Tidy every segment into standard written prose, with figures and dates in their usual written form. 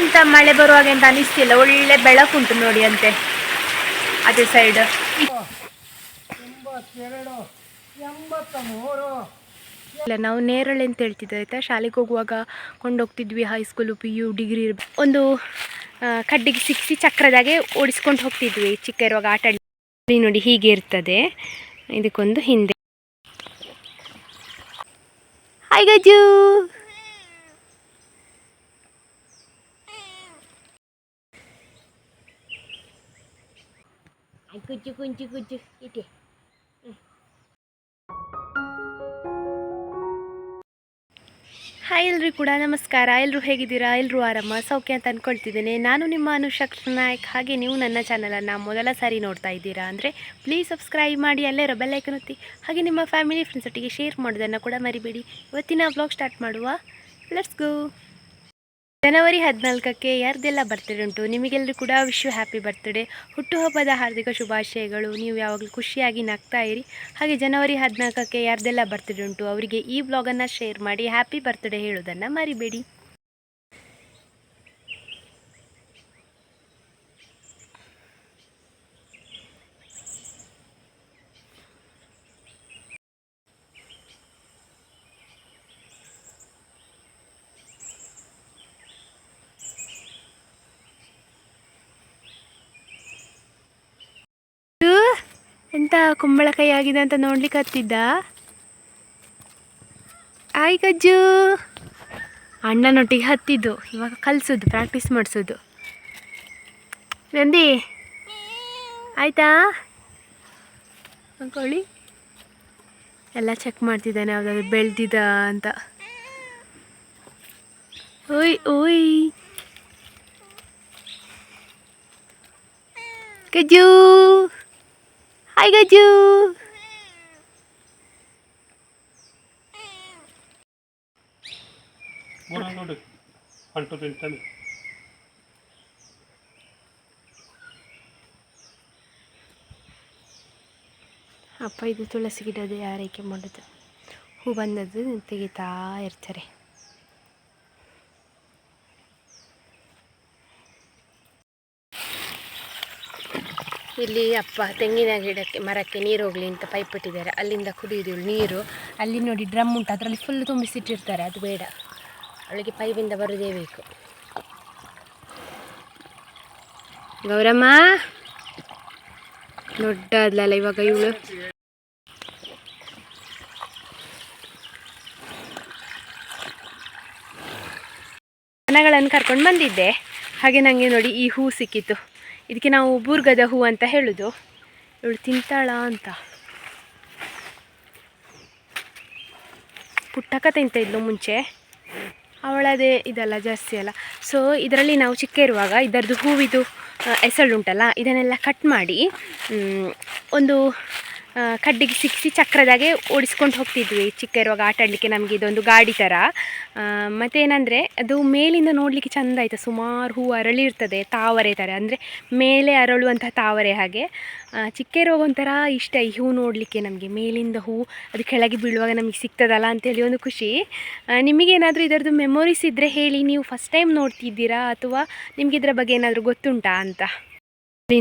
ಎಂತ ಮಳೆ ಬರುವಾಗ ಅಂತ ಅನಿಸ್ತಿಲ್ಲ, ಒಳ್ಳೆ ಬೆಳಕುಂಟು ನೋಡಿ ಅಂತೆ ಅದೇ ಸೈಡ್. ಇಲ್ಲ, ನಾವು ನೇರಳೆ ಅಂತ ಹೇಳ್ತಿದ್ದೆ ಆಯಿತಾ. ಶಾಲೆಗೆ ಹೋಗುವಾಗ ಕೊಂಡೋಗ್ತಿದ್ವಿ, ಹೈಸ್ಕೂಲು PU ಡಿಗ್ರಿ ಒಂದು ಕಡ್ಡಿಗೆ ಸಿಕ್ಕಿಸಿ ಚಕ್ರದಾಗೆ ಓಡಿಸ್ಕೊಂಡು ಹೋಗ್ತಿದ್ವಿ ಚಿಕ್ಕ ಇರುವಾಗ ಆಟ ಆಡಿ. ನೋಡಿ ಹೀಗೆ ಇರ್ತದೆ, ಇದಕ್ಕೊಂದು ಹಿಂದೆ. ಹಾಯ್ ಗಜ್ಜು, ಕುಚ್ಚು ಕುಂಚು ಕುಚ್ಚು ಇಟ್ಟೆ. ಹಾಯ್ ಎಲ್ರಿಗೂ ಕೂಡ ನಮಸ್ಕಾರ. ಎಲ್ಲರೂ ಹೇಗಿದ್ದೀರಾ? ಎಲ್ಲರೂ ಆರಾಮ ಸೌಖ್ಯ ಅಂತ ಅಂದ್ಕೊಳ್ತಿದ್ದೇನೆ. ನಾನು ನಿಮ್ಮ ಅನುಷಾ ನಾಯಕ್. ಹಾಗೆ ನೀವು ನನ್ನ ಚಾನಲನ್ನು ಮೊದಲ ಸಾರಿ ನೋಡ್ತಾ ಇದ್ದೀರಾ ಅಂದರೆ ಪ್ಲೀಸ್ ಸಬ್ಸ್ಕ್ರೈಬ್ ಮಾಡಿ, ಅಲ್ಲೇ ಇರೋ ಬೆಲ್ ಐಕನ್ ಒತ್ತಿ. ಹಾಗೆ ನಿಮ್ಮ ಫ್ಯಾಮಿಲಿ ಫ್ರೆಂಡ್ಸ್ ಒಟ್ಟಿಗೆ ಶೇರ್ ಮಾಡೋದನ್ನು ಕೂಡ ಮರಿಬೇಡಿ. ಇವತ್ತಿನ ವ್ಲಾಗ್ ಸ್ಟಾರ್ಟ್ ಮಾಡುವ, ಲೆಟ್ಸ್ ಗೋ. ಜನವರಿ 14ಕ್ಕೆ ಯಾರ್ದೆಲ್ಲ ಬರ್ತ್ಡೇ ಉಂಟು, ನಿಮಗೆಲ್ಲರೂ ಕೂಡ ವಿಶ್ ಹ್ಯಾಪಿ ಬರ್ತ್ಡೇ, ಹುಟ್ಟುಹಬ್ಬದ ಹಾರ್ದಿಕ ಶುಭಾಶಯಗಳು. ನೀವು ಯಾವಾಗಲೂ ಖುಷಿಯಾಗಿ ನಗ್ತಾ ಇರಿ. ಹಾಗೆ ಜನವರಿ 14ಕ್ಕೆ ಯಾರ್ದೆಲ್ಲ ಬರ್ತ್ಡೇ ಉಂಟು ಅವರಿಗೆ ಈ ಬ್ಲಾಗನ್ನು ಶೇರ್ ಮಾಡಿ ಹ್ಯಾಪಿ ಬರ್ತ್ಡೇ ಹೇಳೋದನ್ನು ಮರಿಬೇಡಿ. ಎಂತ ಕುಂಬಳಕಾಯಿ ಆಗಿದೆ ಅಂತ ನೋಡ್ಲಿಕ್ಕೆ ಹತ್ತಿದ್ದ. ಆಯ್ ಗಜ್ಜು, ಅಣ್ಣನೊಟ್ಟಿಗೆ ಹತ್ತಿದ್ದು. ಇವಾಗ ಕಲಿಸೋದು, ಪ್ರಾಕ್ಟೀಸ್ ಮಾಡಿಸೋದು. ನಂದಿ ಆಯ್ತಾ ಅಂದ್ಕೊಳ್ಳಿ. ಎಲ್ಲ ಚೆಕ್ ಮಾಡ್ತಿದ್ದಾನೆ ಯಾವುದಾದ್ರು ಬೆಳೆದಿದ ಅಂತ. ಓಯ್ ಓಯ್ ಗಜ್ಜು, ಹಾಯ್ ಗಜ್ಜು. ಅಪ್ಪ ಇದು ತುಳಸಿ ಗಿಡದ ಆರೈಕೆ ಮಾಡೋದು, ಹೂ ಬಂದದ್ದು ತೆಗಿತಾ ಇರ್ತಾರೆ. ಇಲ್ಲಿ ಅಪ್ಪ ತೆಂಗಿನ ಗಿಡಕ್ಕೆ ಮರಕ್ಕೆ ನೀರು ಹೋಗಲಿ ಅಂತ ಪೈಪ್ ಇಟ್ಟಿದ್ದಾರೆ, ಅಲ್ಲಿಂದ ಕುಡಿಯೋದು ನೀರು. ಅಲ್ಲಿ ನೋಡಿ ಡ್ರಮ್ ಉಂಟು, ಅದರಲ್ಲಿ ಫುಲ್ ತುಂಬಿಸಿಟ್ಟಿರ್ತಾರೆ. ಅದು ಬೇಡ, ಅವಳಿಗೆ ಪೈಪಿಂದ ಬರೋದೇ ಬೇಕು. ಗೌರಮ್ಮ ದೊಡ್ಡದಲ್ಲ ಇವಾಗ ಇವಳು. ದನಗಳನ್ನು ಕರ್ಕೊಂಡು ಬಂದಿದ್ದೆ. ಹಾಗೆ ನನಗೆ ನೋಡಿ ಈ ಹೂ ಸಿಕ್ಕಿತ್ತು. ಇದಕ್ಕೆ ನಾವು ಬೂರ್ಗದ ಹೂ ಅಂತ ಹೇಳೋದು. ಇವಳು ತಿಂತಾಳ ಅಂತ. ಪುಟ್ಟಕ್ಕ ತಿಂತ ಇದ್ಲು ಮುಂಚೆ, ಅವಳದೇ ಇದಲ್ಲ ಜಾಸ್ತಿ ಅಲ್ಲ. ಸೊ ಇದರಲ್ಲಿ ನಾವು ಚಿಕ್ಕ ಇರುವಾಗ ಇದರದ್ದು ಹೂವಿದು ಎಸಳುಂಟಲ್ಲ, ಇದನ್ನೆಲ್ಲ ಕಟ್ ಮಾಡಿ ಒಂದು ಕಡ್ಡಿಗೆ ಸಿಕ್ಕಿಸಿ ಚಕ್ರದಾಗೆ ಓಡಿಸ್ಕೊಂಡು ಹೋಗ್ತಿದ್ವಿ ಚಿಕ್ಕ ಇರುವಾಗ ಆಟ ಆಡಲಿಕ್ಕೆ. ನಮಗೆ ಇದೊಂದು ಗಾಡಿ ಥರ. ಮತ್ತೇನೆಂದರೆ ಅದು ಮೇಲಿಂದ ನೋಡಲಿಕ್ಕೆ ಚೆಂದ ಆಯಿತು. ಸುಮಾರು ಹೂ ಅರಳಿರ್ತದೆ, ತಾವರೆ ಥರ, ಅಂದರೆ ಮೇಲೆ ಅರಳುವಂಥ ತಾವರೆ. ಹಾಗೆ ಚಿಕ್ಕ ಇರುವಾಗ ಒಂಥರ ಇಷ್ಟ ಈ ಹೂ ನೋಡಲಿಕ್ಕೆ ನಮಗೆ. ಮೇಲಿಂದ ಹೂ ಅದು ಕೆಳಗೆ ಬೀಳುವಾಗ ನಮಗೆ ಸಿಗ್ತದಲ್ಲ ಅಂತೇಳಿ ಒಂದು ಖುಷಿ. ನಿಮಗೇನಾದರೂ ಇದರದ್ದು ಮೆಮೊರೀಸ್ ಇದ್ದರೆ ಹೇಳಿ, ನೀವು ಫಸ್ಟ್ ಟೈಮ್ ನೋಡ್ತಿದ್ದೀರಾ ಅಥವಾ ನಿಮ್ಗೆ ಇದರ ಬಗ್ಗೆ ಏನಾದರೂ ಗೊತ್ತುಂಟಾ ಅಂತ.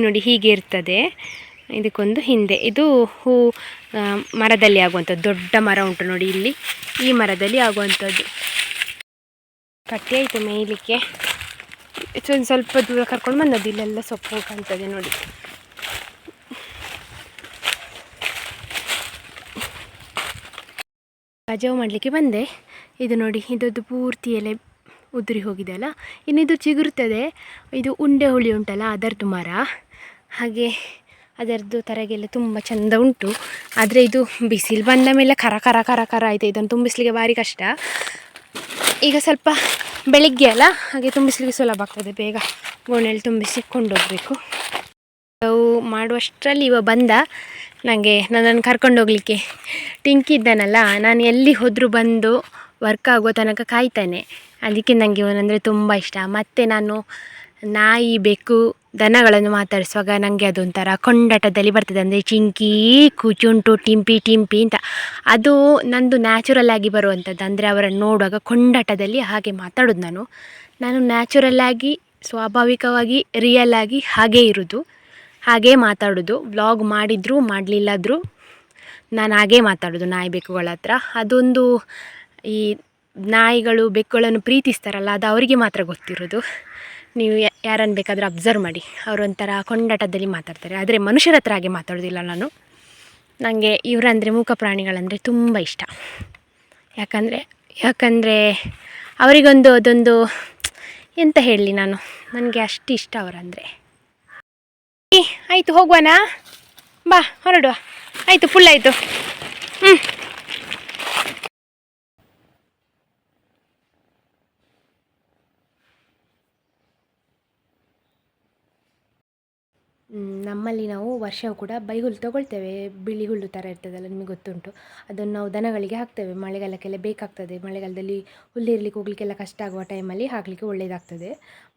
ನೋಡಿ ಹೀಗೆ ಇರ್ತದೆ, ಇದಕ್ಕೊಂದು ಹಿಂದೆ. ಇದು ಹೂ ಮರದಲ್ಲಿ ಆಗುವಂಥದ್ದು, ದೊಡ್ಡ ಮರ ಉಂಟು ನೋಡಿ ಇಲ್ಲಿ, ಈ ಮರದಲ್ಲಿ ಆಗುವಂಥದ್ದು. ಕಟ್ಟಿ ಆಯಿತು ಮೇಯಲಿಕ್ಕೆ. ಒಂದು ಸ್ವಲ್ಪ ದೂರ ಕರ್ಕೊಂಡು ಬಂದದ್ದು. ಇಲ್ಲೆಲ್ಲ ಸೊಪ್ಪು ಕಾಣ್ತದೆ ನೋಡಿ. ಕಜಾವು ಮಾಡಲಿಕ್ಕೆ ಬಂದೆ. ಇದು ನೋಡಿ, ಇದೊಂದು ಪೂರ್ತಿ ಎಲೆ ಉದುರಿ ಹೋಗಿದೆ ಅಲ್ಲ. ಇನ್ನು ಇದು ಚಿಗುರ್ತದೆ. ಇದು ಉಂಡೆ ಹುಳಿ ಉಂಟಲ್ಲ ಅದರದ್ದು ಮರ. ಹಾಗೆ ಅದರದ್ದು ತರಗೆಲ್ಲ ತುಂಬ ಚೆಂದ ಉಂಟು. ಆದರೆ ಇದು ಬಿಸಿಲು ಬಂದ ಮೇಲೆ ಕರ ಕರ ಕರ ಕರ ಆಯಿತು. ಇದನ್ನು ತುಂಬಿಸ್ಲಿಕ್ಕೆ ಭಾರಿ ಕಷ್ಟ. ಈಗ ಸ್ವಲ್ಪ ಬೆಳಿಗ್ಗೆ ಅಲ್ಲ, ಹಾಗೆ ತುಂಬಿಸ್ಲಿಕ್ಕೆ ಸುಲಭ ಆಗ್ತದೆ. ಬೇಗ ಗೋಣೆಯಲ್ಲಿ ತುಂಬಿಸಿ ಕೊಂಡೋಗಬೇಕು. ನಾವು ಮಾಡುವಷ್ಟರಲ್ಲಿ ಇವ ಬಂದ. ನನ್ನನ್ನು ಕರ್ಕೊಂಡು ಹೋಗಲಿಕ್ಕೆ ಟಿಂಕಿ ಇದ್ದಾನಲ್ಲ, ನಾನು ಎಲ್ಲಿ ಹೋದರೂ ಬಂದು ವರ್ಕ್ ಆಗೋ ತನಕ ಕಾಯ್ತಾನೆ. ಅದಕ್ಕೆ ನನಗೆ ಇವನಂದರೆ ತುಂಬ ಇಷ್ಟ. ಮತ್ತು ನಾನು ನಾಯಿ ಬೆಕ್ಕು ದನಗಳನ್ನು ಮಾತಾಡಿಸುವಾಗ ನನಗೆ ಅದೊಂಥರ ಕೊಂಡಾಟದಲ್ಲಿ ಬರ್ತದೆ. ಅಂದರೆ ಚಿಂಕಿ ಕುಚುಂಟು ಟಿಂಪಿ ಟಿಂಪಿ ಅಂತ. ಅದು ನಂದು ನ್ಯಾಚುರಲ್ ಆಗಿ ಬರುವಂಥದ್ದು. ಅಂದರೆ ಅವರನ್ನು ನೋಡುವಾಗ ಕೊಂಡಾಟದಲ್ಲಿ ಹಾಗೆ ಮಾತಾಡೋದು ನಾನು. ನಾನು ನ್ಯಾಚುರಲ್ಲಾಗಿ ಸ್ವಾಭಾವಿಕವಾಗಿ ರಿಯಲ್ ಆಗಿ ಹಾಗೇ ಇರೋದು, ಹಾಗೇ ಮಾತಾಡೋದು. ವ್ಲಾಗ್ ಮಾಡಿದರೂ ಮಾಡಲಿಲ್ಲಾದರೂ ನಾನು ಹಾಗೇ ಮಾತಾಡೋದು ನಾಯಿ ಬೆಕ್ಕುಗಳ ಹತ್ರ. ಅದೊಂದು ಈ ನಾಯಿಗಳು ಬೆಕ್ಕುಗಳನ್ನು ಪ್ರೀತಿಸ್ತಾರಲ್ಲ, ಅದು ಅವರಿಗೆ ಮಾತ್ರ ಗೊತ್ತಿರೋದು. ನೀವು ಯಾರನ್ನು ಬೇಕಾದರೂ ಅಬ್ಸರ್ವ್ ಮಾಡಿ, ಅವರೊಂಥರ ಕೊಂಡಾಟದಲ್ಲಿ ಮಾತಾಡ್ತಾರೆ. ಆದರೆ ಮನುಷ್ಯರ ಹತ್ರ ಹಾಗೆ ಮಾತಾಡೋದಿಲ್ಲ ನಾನು. ನನಗೆ ಇವರಂದರೆ ಮೂಕ ಪ್ರಾಣಿಗಳಂದರೆ ತುಂಬ ಇಷ್ಟ. ಯಾಕಂದರೆ ಅವರಿಗೊಂದು ಅದೊಂದು ಎಂತ ಹೇಳಲಿ ನಾನು, ನನಗೆ ಅಷ್ಟು ಇಷ್ಟ ಅವರಂದರೆ. ಆಯಿತು ಹೋಗುವನಾ, ಬಾ ಹೊರಡುವ. ಆಯಿತು, ಫುಲ್ ಆಯಿತು. ನಮ್ಮಲ್ಲಿ ನಾವು ವರ್ಷವೂ ಕೂಡ ಬೈಹುಲ್ಲು ತೊಗೊಳ್ತೇವೆ. ಬಿಳಿ ಹುಲ್ಲು ಥರ ಇರ್ತದಲ್ಲ, ನಿಮಗೆ ಗೊತ್ತುಂಟು. ಅದನ್ನು ನಾವು ದನಗಳಿಗೆ ಹಾಕ್ತೇವೆ. ಮಳೆಗಾಲಕ್ಕೆಲ್ಲ ಬೇಕಾಗ್ತದೆ. ಮಳೆಗಾಲದಲ್ಲಿ ಹುಲ್ಲಿರ್ಲಿಕ್ಕೆ ಹೋಗಲಿಕ್ಕೆಲ್ಲ ಕಷ್ಟ ಆಗುವ ಟೈಮಲ್ಲಿ ಹಾಕಲಿಕ್ಕೆ ಒಳ್ಳೆಯದಾಗ್ತದೆ.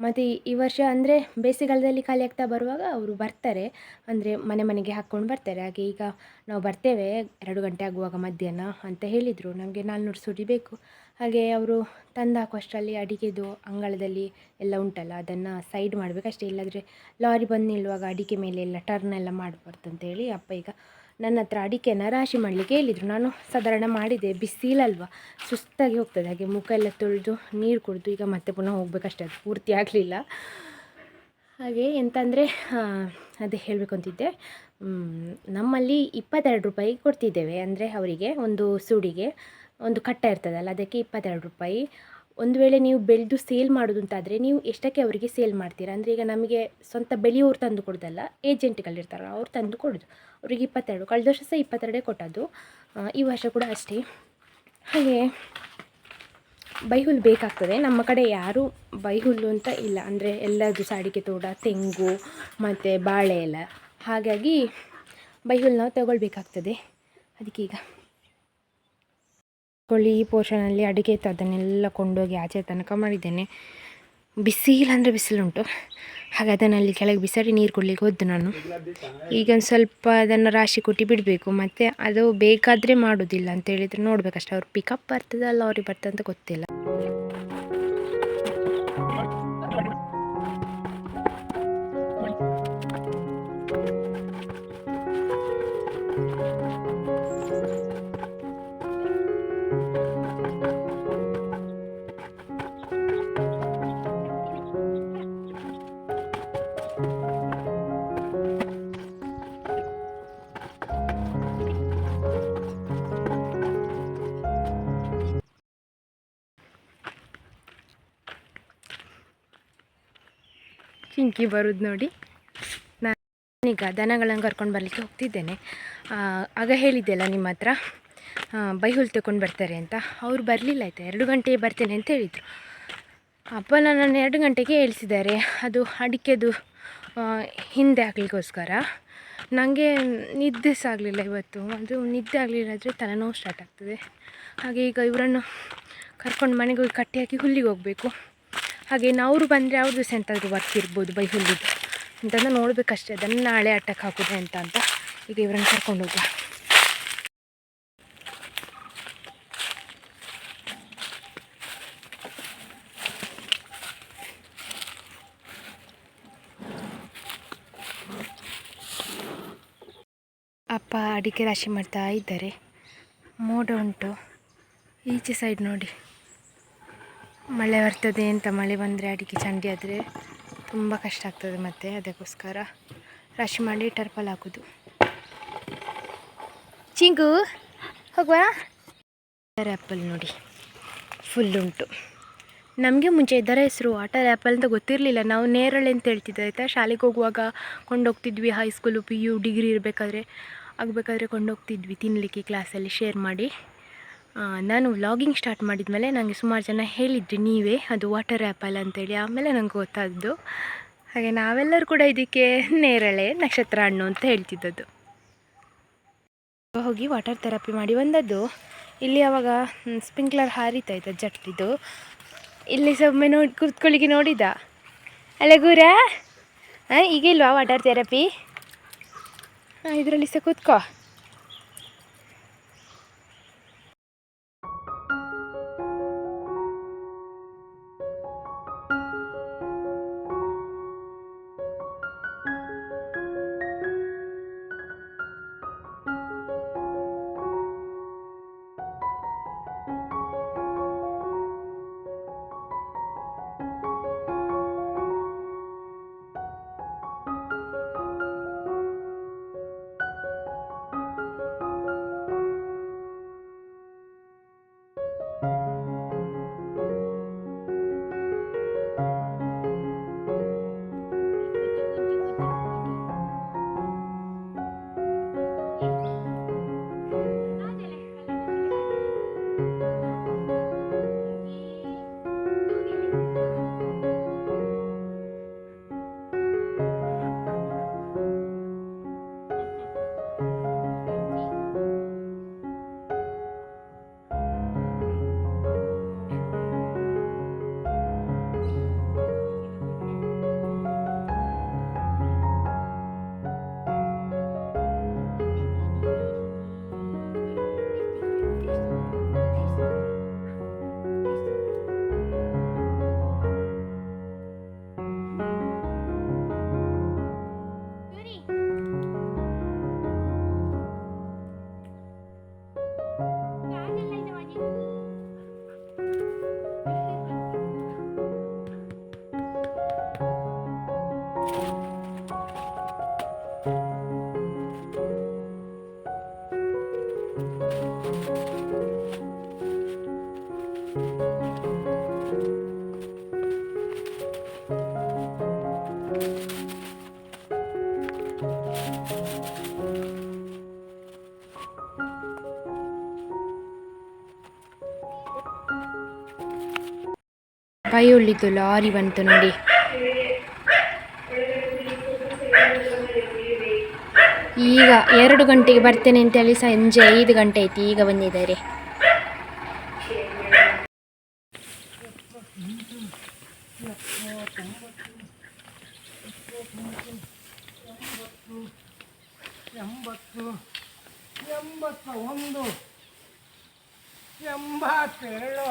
ಮತ್ತು ಈ ವರ್ಷ ಅಂದರೆ ಬೇಸಿಗೆಗಾಲದಲ್ಲಿ ಖಾಲಿ ಆಗ್ತಾ ಬರುವಾಗ ಅವರು ಬರ್ತಾರೆ, ಅಂದರೆ ಮನೆ ಮನೆಗೆ ಹಾಕ್ಕೊಂಡು ಬರ್ತಾರೆ. ಹಾಗೆ ಈಗ ನಾವು ಬರ್ತೇವೆ 2 ಗಂಟೆ ಆಗುವಾಗ ಮಧ್ಯಾಹ್ನ ಅಂತ ಹೇಳಿದರು. ನಮಗೆ 400 ಸೂಟಿ ಬೇಕು. ಹಾಗೆ ಅವರು ತಂದು ಹಾಕುವಷ್ಟರಲ್ಲಿ ಅಡಿಕೆದು ಅಂಗಳದಲ್ಲಿ ಎಲ್ಲ ಉಂಟಲ್ಲ, ಅದನ್ನು ಸೈಡ್ ಮಾಡಬೇಕಷ್ಟೇ. ಇಲ್ಲಾಂದರೆ ಲಾರಿ ಬಂದು ನಿಲ್ಲುವಾಗ ಅಡಿಕೆ ಮೇಲೆ ಎಲ್ಲ ಟರ್ನ್ ಎಲ್ಲ ಮಾಡಬಾರ್ದು ಅಂತೇಳಿ ಅಪ್ಪ ಈಗ ನನ್ನ ಹತ್ರ ಅಡಿಕೆನ ರಾಶಿ ಮಾಡಲಿಕ್ಕೆ ಹೇಳಿದರು. ನಾನು ಸಾಧಾರಣ ಮಾಡಿದೆ, ಬಿಸಿಲಲ್ವ ಸುಸ್ತಾಗಿ ಹೋಗ್ತದೆ. ಹಾಗೆ ಮುಖ ಎಲ್ಲ ತೊಳೆದು ನೀರು ಕುಡಿದು ಈಗ ಮತ್ತೆ ಪುನಃ ಹೋಗ್ಬೇಕಷ್ಟೇ, ಅದು ಪೂರ್ತಿ ಆಗಲಿಲ್ಲ. ಹಾಗೆ ಎಂತಂದರೆ ಅದೇ ಹೇಳಬೇಕು ಅಂತಿದ್ದೆ. ನಮ್ಮಲ್ಲಿ 22 ರೂಪಾಯಿ ಕೊಡ್ತಿದ್ದೇವೆ. ಅಂದರೆ ಅವರಿಗೆ ಒಂದು ಸೂಡಿಗೆ ಒಂದು ಕಟ್ಟ ಇರ್ತದಲ್ಲ, ಅದಕ್ಕೆ 22 ರೂಪಾಯಿ. ಒಂದು ವೇಳೆ ನೀವು ಬೆಳೆದು ಸೇಲ್ ಮಾಡೋದು ಅಂತಾದರೆ ನೀವು ಎಷ್ಟಕ್ಕೆ ಅವರಿಗೆ ಸೇಲ್ ಮಾಡ್ತೀರಾ? ಅಂದರೆ ಈಗ ನಮಗೆ ಸ್ವಂತ ಬೆಳೆಯೋರು ತಂದು ಕೊಡೋದಲ್ಲ, ಏಜೆಂಟ್ಗಳಿರ್ತಾರಲ್ಲ ಅವ್ರು ತಂದು ಕೊಡೋದು. ಅವರಿಗೆ 22, ಕಳೆದ ವರ್ಷ ಸಹ 22 ಕೊಟ್ಟದ್ದು, ಈ ವರ್ಷ ಕೂಡ ಅಷ್ಟೇ. ಹಾಗೆ ಬೈಹುಲ್ಲು ಬೇಕಾಗ್ತದೆ. ನಮ್ಮ ಕಡೆ ಯಾರೂ ಬೈಹುಲ್ಲು ಅಂತ ಇಲ್ಲ, ಅಂದರೆ ಎಲ್ಲದು ಅಡಿಕೆ ತೋಟ, ತೆಂಗು ಮತ್ತು ಬಾಳೆ ಎಲ್ಲ. ಹಾಗಾಗಿ ಬೈಹುಲ್ಲು ನಾವು ತಗೊಳ್ಬೇಕಾಗ್ತದೆ. ಅದಕ್ಕೀಗ ಈ ಪೋರ್ಷನಲ್ಲಿ ಅಡಿಕೆ ಇತ್ತು, ಅದನ್ನೆಲ್ಲ ಕೊಂಡೋಗಿ ಆಚೆ ತನಕ ಮಾಡಿದ್ದೇನೆ. ಬಿಸಿಲಂದರೆ ಬಿಸಿಲುಂಟು. ಹಾಗೆ ಅದನ್ನು ಅಲ್ಲಿ ಕೆಳಗೆ ಬಿಸಾಡಿ ನೀರು ಕೊಡಲಿಕ್ಕೆ ಹೋದ್ದು ನಾನು. ಈಗ ಒಂದು ಸ್ವಲ್ಪ ಅದನ್ನು ರಾಶಿ ಕೊಟ್ಟು ಬಿಡಬೇಕು. ಮತ್ತು ಅದು ಬೇಕಾದರೆ ಮಾಡೋದಿಲ್ಲ ಅಂತ ಹೇಳಿದರೆ ನೋಡಬೇಕಷ್ಟೆ. ಅವ್ರು ಪಿಕಪ್ ಬರ್ತದೆ ಅಲ್ಲ, ಅವ್ರಿಗೆ ಬರ್ತದೆ ಅಂತ ಗೊತ್ತಿಲ್ಲ. ಚಿಂಕಿ ಬರೋದು ನೋಡಿ. ನಾನೀಗ ದನಗಳನ್ನು ಕರ್ಕೊಂಡು ಬರಲಿಕ್ಕೆ ಹೋಗ್ತಿದ್ದೇನೆ. ಆಗ ಹೇಳಿದ್ದೆಲ್ಲ ನಿಮ್ಮ ಹತ್ರ ಬೈಹುಲ್ಲು ತಗೊಂಡು ಬರ್ತಾರೆ ಅಂತ. ಅವರು ಬರಲಿಲ್ಲ ಆಯಿತಾ, 2 ಗಂಟೆಗೆ ಬರ್ತೇನೆ ಅಂತ ಹೇಳಿದರು. ಅಪ್ಪ ನನ್ನನ್ನು 2 ಗಂಟೆಗೆ ಹೇಳಿಸಿದ್ದಾರೆ. ಅದು ಅಡಿಕೆದು ಹಿಂದೆ ಹಾಕಲಿಕ್ಕೋಸ್ಕರ. ನನಗೆ ನಿದ್ದೆ ಸಹ ಆಗಲಿಲ್ಲ ಇವತ್ತು. ಅದು ನಿದ್ದೆ ಆಗಲಿಲ್ಲ ಆದರೆ ತಲೆನೋವು ಸ್ಟಾರ್ಟ್ ಆಗ್ತದೆ. ಹಾಗೆ ಈಗ ಇವರನ್ನು ಕರ್ಕೊಂಡು ಮನೆಗೆ ಹೋಗಿ ಕಟ್ಟಿ ಹಾಕಿ ಹುಲ್ಲಿಗೆ ಹೋಗಬೇಕು. ಹಾಗೆ ಅವರು ಬಂದರೆ ಅವ್ರದ್ದು ಸಹ ಎಂತಾದರೂ ವರ್ಕ್ ಇರ್ಬೋದು ಬೈಹುಲ್ಲಿದ್ದು ಅಂತಂದು ನೋಡಬೇಕಷ್ಟೇ. ಅದನ್ನು ನಾಳೆ ಅಟ್ಟಕ್ಕೆ ಹಾಕೋದು ಅಂತ ಈಗ ಇವರನ್ನು ಕರ್ಕೊಂಡು ಹೋಗುವ. ಅಪ್ಪ ಅಡಿಕೆ ರಾಶಿ ಮಾಡ್ತಾ ಇದ್ದಾರೆ. ಮೋಡ ಉಂಟು ಈಚೆ ಸೈಡ್ ನೋಡಿ. ಮಳೆ ಬರ್ತದೆ ಅಂತ, ಮಳೆ ಬಂದರೆ ಅಡಿಕೆ ಚಂಡಿ ಆದರೆ ತುಂಬ ಕಷ್ಟ ಆಗ್ತದೆ. ಮತ್ತು ಅದಕ್ಕೋಸ್ಕರ ರಾಶಿ ಮಾಡಿ ಟರ್ಪಲ್ ಹಾಕೋದು. ಚಿಂಗು ಹೋಗುವ. ವಾಟರ್ ಆ್ಯಪಲ್ ನೋಡಿ ಫುಲ್ ಉಂಟು. ನಮಗೆ ಮುಂಚೆ ಇದರ ಹೆಸರು ವಾಟರ್ ಆ್ಯಪಲ್ ಅಂತ ಗೊತ್ತಿರಲಿಲ್ಲ. ನಾವು ನೇರಳೆ ಅಂತ ಹೇಳ್ತಿದ್ದೆ ಆಯಿತಾ. ಶಾಲೆಗೆ ಹೋಗುವಾಗ ಕೊಂಡೋಗ್ತಿದ್ವಿ, ಹೈಸ್ಕೂಲು PU ಡಿಗ್ರಿ ಆಗಬೇಕಾದ್ರೆ ಕೊಂಡೋಗ್ತಿದ್ವಿ ತಿನ್ನಲಿಕ್ಕೆ ಕ್ಲಾಸಲ್ಲಿ ಶೇರ್ ಮಾಡಿ. ನಾನು ವ್ಲಾಗಿಂಗ್ ಸ್ಟಾರ್ಟ್ ಮಾಡಿದ್ಮೇಲೆ ನನಗೆ ಸುಮಾರು ಜನ ಹೇಳಿದ್ರಿ ನೀವೇ ಅದು ವಾಟರ್ ಆ್ಯಪಲ್ ಅಂತೇಳಿ. ಆಮೇಲೆ ನಂಗೆ ಗೊತ್ತಾದ್ದು. ಹಾಗೆ ನಾವೆಲ್ಲರೂ ಕೂಡ ಇದಕ್ಕೆ ನೇರಳೆ, ನಕ್ಷತ್ರ ಹಣ್ಣು ಅಂತ ಹೇಳ್ತಿದ್ದದ್ದು. ಹೋಗಿ ವಾಟರ್ ಥೆರಪಿ ಮಾಡಿ ಬಂದದ್ದು. ಇಲ್ಲಿ ಆವಾಗ ಸ್ಪ್ರಿಂಕ್ಲರ್ ಹಾರಿತಾಯಿತ್ತು ಜಟ್ಟಿದು. ಇಲ್ಲಿ ಸೊಮ್ಮೆ ಕೂತ್ಕೊಳ್ಳಿಕ್ಕೆ ನೋಡಿದ ಅಲ್ಲ ಗೂರ. ಈಗ ಇಲ್ವಾ ವಾಟರ್ ಥೆರಪಿ? ಇದರಲ್ಲಿ ಸಹ ಕೂತ್ಕೋ. ಕೈ ಉಳ್ಳಿತು ಲಾರಿ ಬಂತು ನೋಡಿ. ಈಗ 2 ಗಂಟೆಗೆ ಬರ್ತೇನೆ ಅಂತೇಳಿ ಸಂಜೆ 5 ಗಂಟೆ ಆಯ್ತು, ಈಗ ಬಂದಿದ್ದಾರೆ. ಎಂಬತ್ತು 81 82 83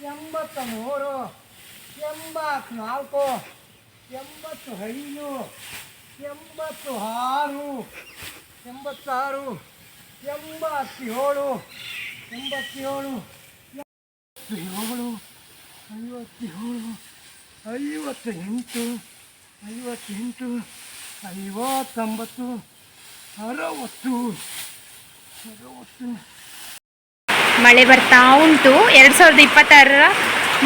84 85 86 87 87 87 58 59 60. ಮಳೆ ಬರ್ತಾ ಉಂಟು. 2026ರ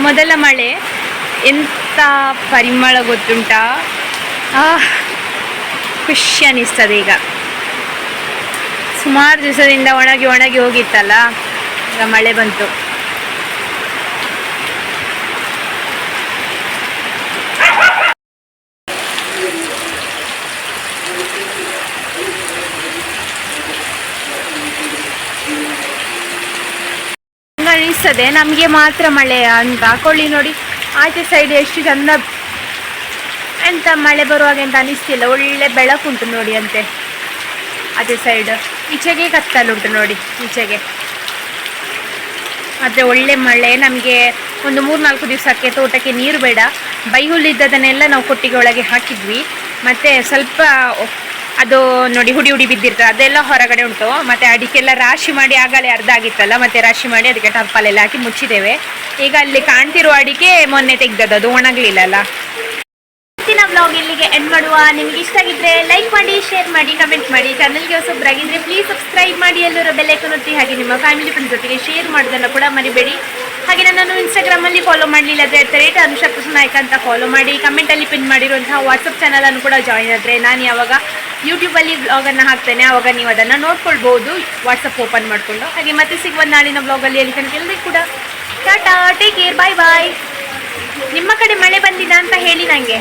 ಮೊದಲ ಮಳೆ. ಎಂಥ ಪರಿಮಳ ಗೊತ್ತುಂಟಾ? ಖುಷಿ ಅನ್ನಿಸ್ತದೆ. ಈಗ ಸುಮಾರು ದಿವಸದಿಂದ ಒಣಗಿ ಹೋಗಿತ್ತಲ್ಲ, ಈಗ ಮಳೆ ಬಂತು. ಅನಿಸ್ತದೆ ನಮಗೆ ಮಾತ್ರ ಮಳೆ ಅಂತ. ಕೊಳ್ಳಿ ನೋಡಿ, ಆಚೆ ಸೈಡ್ ಎಷ್ಟು ಚಂದ, ಎಂತ ಮಳೆ ಬರುವಾಗ ಅಂತ ಅನಿಸ್ತಿಲ್ಲ. ಒಳ್ಳೆ ಬೆಳಕುಂಟು ನೋಡಿ ಅಂತೆ ಆಚೆ ಸೈಡ್. ಈಚೆಗೆ ಕತ್ತಲುಂಟು ನೋಡಿ ಈಚೆಗೆ. ಆದರೆ ಒಳ್ಳೆ ಮಳೆ. ನಮಗೆ ಒಂದು 3-4 ದಿವಸಕ್ಕೆ ತೋಟಕ್ಕೆ ನೀರು ಬೇಡ. ಬೈಹುಲ್ಲಿದ್ದದನ್ನೆಲ್ಲ ನಾವು ಕೊಟ್ಟಿಗೆ ಒಳಗೆ ಹಾಕಿದ್ವಿ. ಮತ್ತು ಸ್ವಲ್ಪ ಅದು ನೋಡಿ ಹುಡಿ ಬಿದ್ದಿರ್ತದೆ, ಅದೆಲ್ಲ ಹೊರಗಡೆ ಉಂಟು. ಮತ್ತು ಅಡಿಕೆಲ್ಲ ರಾಶಿ ಮಾಡಿ ಆಗಲೇ ಅರ್ಧ ಆಗಿತ್ತಲ್ಲ, ಮತ್ತು ರಾಶಿ ಮಾಡಿ ಅದಕ್ಕೆ ಟರ್ಪಲೆಲ್ಲ ಹಾಕಿ ಮುಚ್ಚಿದ್ದೇವೆ. ಈಗ ಅಲ್ಲಿ ಕಾಣ್ತಿರುವ ಅಡಿಕೆ ಮೊನ್ನೆ ತೆಗ್ದದ್ದು, ಅದು ಒಣಗಲಿಲ್ಲಲ್ಲ. ಇವತ್ತಿನ ವ್ಲಾಗ್ ಇಲ್ಲಿಗೆ ಎಂಡ್ ಮಾಡುವ. ನಿಮಗೆ ಇಷ್ಟ ಆಗಿದ್ರೆ ಲೈಕ್ ಮಾಡಿ, ಶೇರ್ ಮಾಡಿ, ಕಮೆಂಟ್ ಮಾಡಿ. ಚಾನಲ್ಗೆ ಹೊಸಬ್ರಾಗಿದ್ರೆ ಪ್ಲೀಸ್ ಸಬ್ಸ್ಕ್ರೈಬ್ ಮಾಡಿ, ಎಲ್ಲರೂ ಬೆಲ್ ಐಕಾನ್ ಒತ್ತಿ. ಹಾಗೆ ನಿಮ್ಮ ಫ್ಯಾಮಿಲಿ ಫ್ರೆಂಡ್ಸ್ ಜೊತೆಗೆ ಶೇರ್ ಮಾಡೋದನ್ನು ಕೂಡ ಮರಿಬೇಡಿ. ಹಾಗೆ ನನ್ನನ್ನು ಇನ್ಸ್ಟಾಗ್ರಾಮಲ್ಲಿ ಫಾಲೋ ಮಾಡಲಿಲ್ಲ ಅಂದರೆ ಅನುಷಾ ಕೃಷ್ಣನಾಯ್ಕ ಅಂತ ಫಾಲೋ ಮಾಡಿ. ಕಮೆಂಟಲ್ಲಿ ಪಿನ್ ಮಾಡಿರುವಂತಹ ವಾಟ್ಸಪ್ ಚಾನಲನ್ನು ಕೂಡ ಜಾಯಿನ್ ಆದರೆ ನಾನು ಯಾವಾಗ ಯೂಟ್ಯೂಬಲ್ಲಿ ವ್ಲಾಗನ್ನು ಹಾಕ್ತೇನೆ ಆವಾಗ ನೀವು ಅದನ್ನು ನೋಡ್ಕೊಳ್ಬೋದು ವಾಟ್ಸಪ್ ಓಪನ್ ಮಾಡಿಕೊಂಡು. ಹಾಗೆ ಮತ್ತೆ ಸಿಗುವ ನಾಳಿನ ವ್ಲಾಗಲ್ಲಿ. ಅಲ್ಲಿ ತನಕ ಎಲ್ಲರಿಗೂ ಕೂಡ ಟಾಟಾ, ಟೇಕ್ ಕೇರ್, ಬಾಯ್ ಬಾಯ್. ನಿಮ್ಮ ಕಡೆ ಮಳೆ ಬಂದಿದೆ ಅಂತ ಹೇಳಿ ನನಗೆ.